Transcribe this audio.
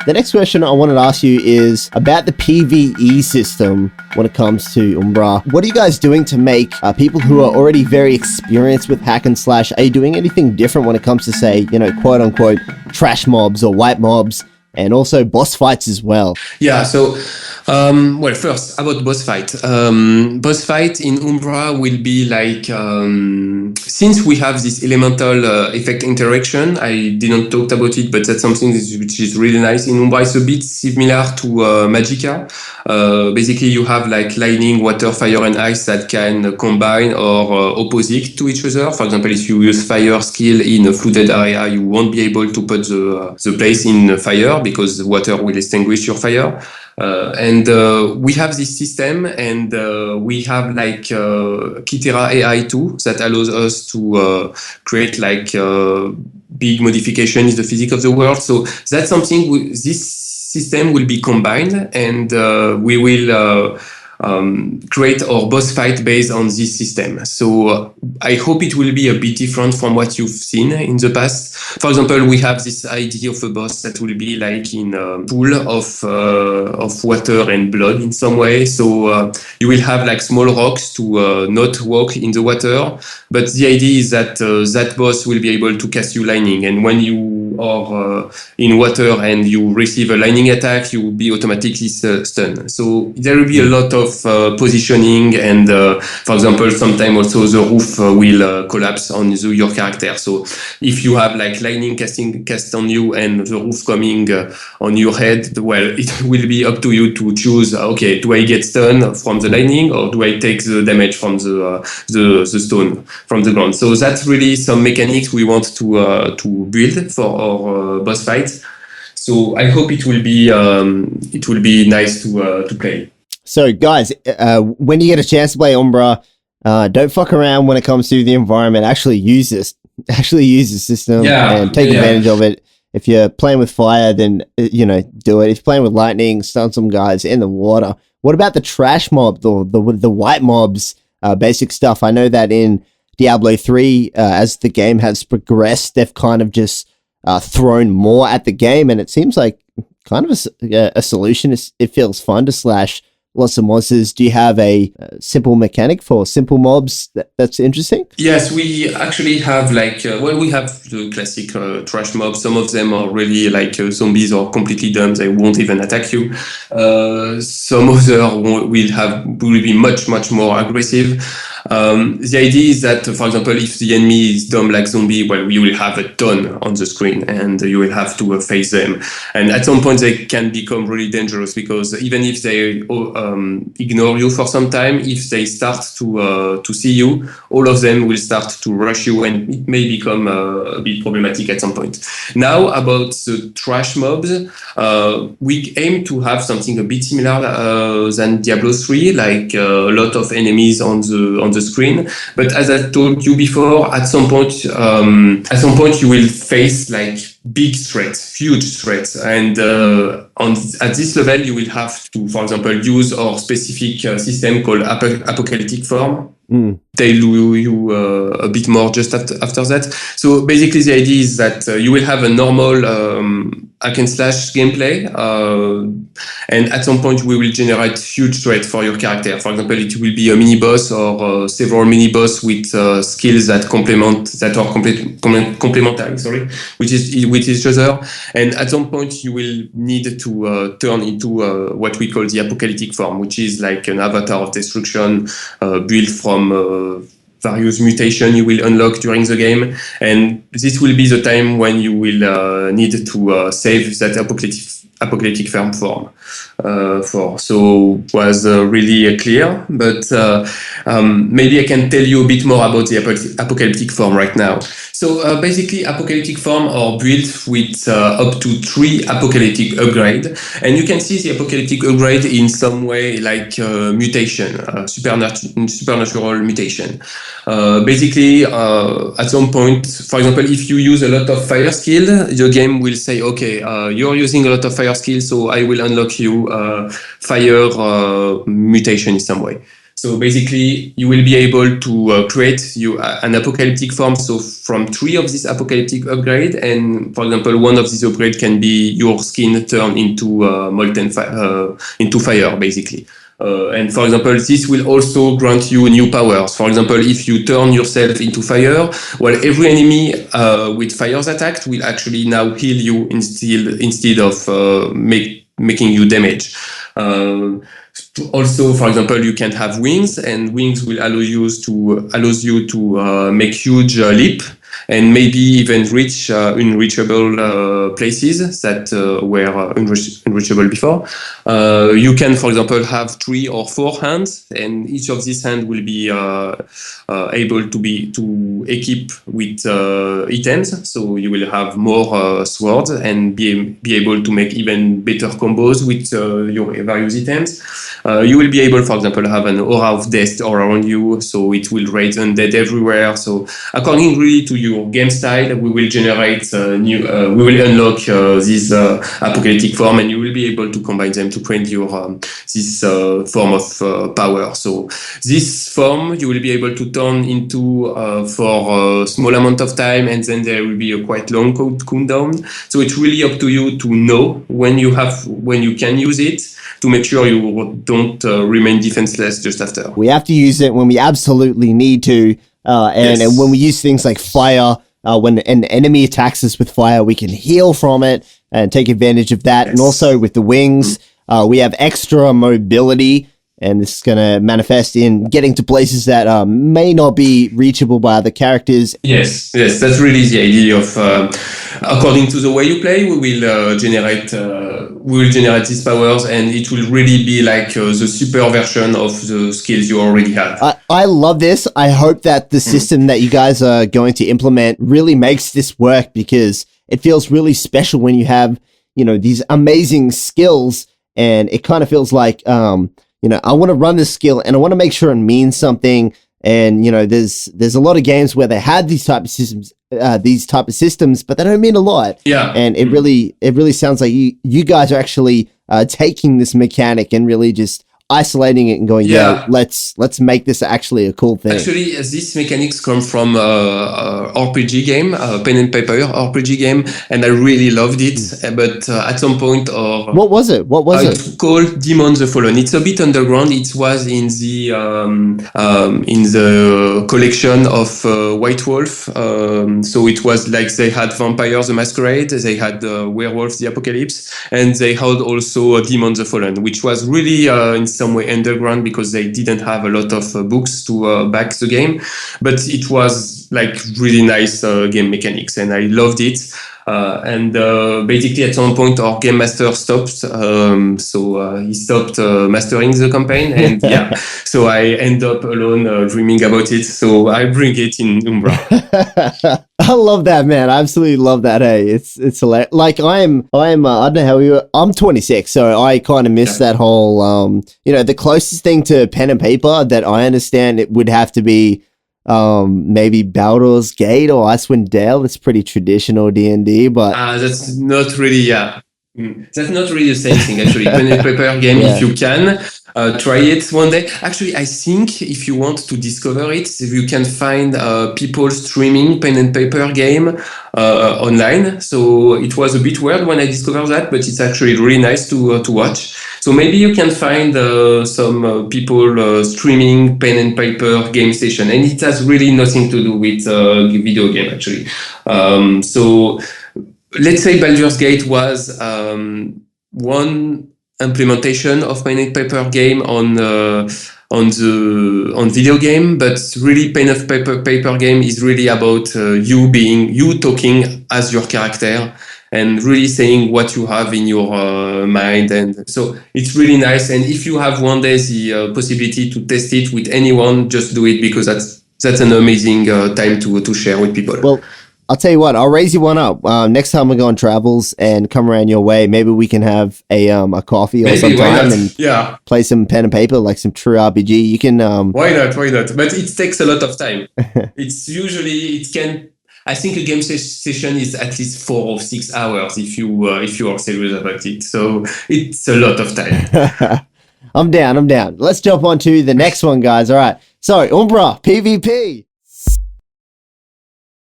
The next question I wanted to ask you is about the PvE system when it comes to Umbra. What are you guys doing to make people who are already very experienced with hack and slash, are you doing anything different when it comes to, say, quote unquote, trash mobs or white mobs, and also boss fights as well? Yeah, so, first, about boss fight. Boss fight in Umbra will be like, since we have this elemental effect interaction, I didn't talk about it, but that's something which is really nice. In Umbra, it's a bit similar to Magicka. Basically, you have like lightning, water, fire, and ice that can combine or opposite to each other. For example, if you use fire skill in a flooded area, you won't be able to put the place in fire because water will extinguish your fire. And we have this system, and we have like Kitera AI too that allows us to create like big modification in the physics of the world. So that's something this system will be combined, and we will create our boss fight based on this system. So I hope it will be a bit different from what you've seen in the past. For example, we have this idea of a boss that will be like in a pool of water and blood in some way. So you will have like small rocks to not walk in the water. But the idea is that that boss will be able to cast you lightning. And when you are in water and you receive a lightning attack, you will be automatically stunned. So there will be a lot of positioning, and for example, sometimes also the roof will collapse on your character. So if you have like lightning cast on you and the roof coming on your head, well, it will be up to you to choose. Okay, do I get stunned from the lightning, or do I take the damage from the stone from the ground? So that's really some mechanics we want to build for our boss fights. So I hope it will be nice to play. So guys, when you get a chance to play Umbra, don't fuck around when it comes to the environment. Actually use this system and take advantage of it. If you're playing with fire, then do it. If you're playing with lightning, stun some guys in the water. What about the trash mob, the white mobs, basic stuff? I know that in Diablo 3, as the game has progressed, they've kind of just thrown more at the game, and it seems like kind of a solution. It feels fun to slash lots of monsters. Do you have a simple mechanic for simple mobs that's interesting? Yes, we actually have like, we have the classic trash mobs. Some of them are really like zombies or completely dumb. They won't even attack you. Some other will be much, much more aggressive. The idea is that, for example, if the enemy is dumb like zombie, well, we will have a ton on the screen, and you will have to face them. And at some point, they can become really dangerous, because even if they ignore you for some time, if they start to see you, all of them will start to rush you, and it may become a bit problematic at some point. Now, about the trash mobs, we aim to have something a bit similar than Diablo 3, like a lot of enemies on the screen. But as I told you before, at some point you will face like big threats, huge threats, and at this level you will have to, for example, use our specific system called apocalyptic form. Tell you a bit more just after that. So basically the idea is that you will have a normal hack and slash gameplay, and at some point we will generate huge threat for your character. For example, it will be a mini boss or several mini boss with skills that are complementary, with each other. And at some point you will need to turn into what we call the apocalyptic form, which is like an avatar of destruction built from various mutation you will unlock during the game, and this will be the time when you will need to save that apocalyptic form so it was really clear, but maybe I can tell you a bit more about the apocalyptic form right now. So basically, apocalyptic form are built with up to 3 apocalyptic upgrade, and you can see the apocalyptic upgrade in some way like mutation, supernatural mutation. Basically, at some point, for example, if you use a lot of fire skill, the game will say, okay, you're using a lot of fire skill, so I will unlock you fire mutation in some way. So basically, you will be able to create an apocalyptic form. So from 3 of these apocalyptic upgrade, and for example, one of these upgrade can be your skin turned into molten into fire, basically. And for example, this will also grant you new powers. For example, if you turn yourself into fire, well, every enemy with fires attacked will actually now heal you instead of making you damage. Also, for example, you can have wings, and wings will allows you to make huge leap, and maybe even reach unreachable places that were unreachable before. You can, for example, have 3 or 4 hands, and each of these hands will be able to equip with items. So you will have more swords and be able to make even better combos with your various items. You will be able, for example, have an aura of death all around you, so it will raise undead everywhere. So according really to your game style, we will generate we will unlock this apocalyptic form, and you will be able to combine them to create your this form of power. So this form you will be able to turn into for a small amount of time, and then there will be a quite long cooldown. So it's really up to you to know when you can use it, to make sure you don't remain defenseless just after. We have to use it when we absolutely need to, and when we use things like fire, when an enemy attacks us with fire, we can heal from it and take advantage of that. And also with the wings, we have extra mobility, and this is going to manifest in getting to places that may not be reachable by other characters. Yes, that's really the idea of, according to the way you play, we will generate these powers, and it will really be like the super version of the skills you already have. I love this. I hope that the system that you guys are going to implement really makes this work, because it feels really special when you have, these amazing skills, and it kind of feels like, I want to run this skill and I want to make sure it means something. And, there's a lot of games where they had these type of systems, but they don't mean a lot. Yeah. And it really sounds like you guys are actually taking this mechanic and really just isolating it and going, let's make this actually a cool thing. Actually, these mechanics come from RPG game, pen and paper RPG game, and I really loved it. But at some point, what was it? It's called Demon the Fallen. It's a bit underground. It was in the collection of White Wolf. So it was like they had Vampires the Masquerade, they had Werewolf the Apocalypse, and they had also Demon the Fallen, which was really in some way underground, because they didn't have a lot of books to back the game, but it was like really nice game mechanics, and I loved it. And basically at some point our game master stopped, so he stopped mastering the campaign, and so I end up alone dreaming about it, so I bring it in Umbra. I love that, man. I absolutely love that. Hey, it's hilarious. Like I'm I don't know how I'm 26, so I kind of miss that whole the closest thing to pen and paper that I understand it would have to be maybe Baldur's Gate or Icewind Dale. It's pretty traditional D&D, but that's not really that's not really the same thing, actually. Pen and paper game, if you can try it one day. Actually, I think if you want to discover it, you can find people streaming pen and paper game online. So it was a bit weird when I discovered that, but it's actually really nice to watch. So maybe you can find some people streaming pen and paper game station, and it has really nothing to do with video game, actually. So let's say Baldur's Gate was one implementation of pen and paper game on video game, but really pen and paper game is really about you talking as your character and really saying what you have in your mind. And so it's really nice. And if you have one day the possibility to test it with anyone, just do it, because that's an amazing time to share with people. Well, I'll tell you what, I'll raise you one up. Next time we go on travels and come around your way, maybe we can have a coffee or sometime and play some pen and paper, like some true RPG. You can Why not? But it takes a lot of time. I think a game session is at least 4 or 6 hours if you are serious about it. So it's a lot of time. I'm down. Let's jump on to the next one, guys. All right. So, Umbra, PvP.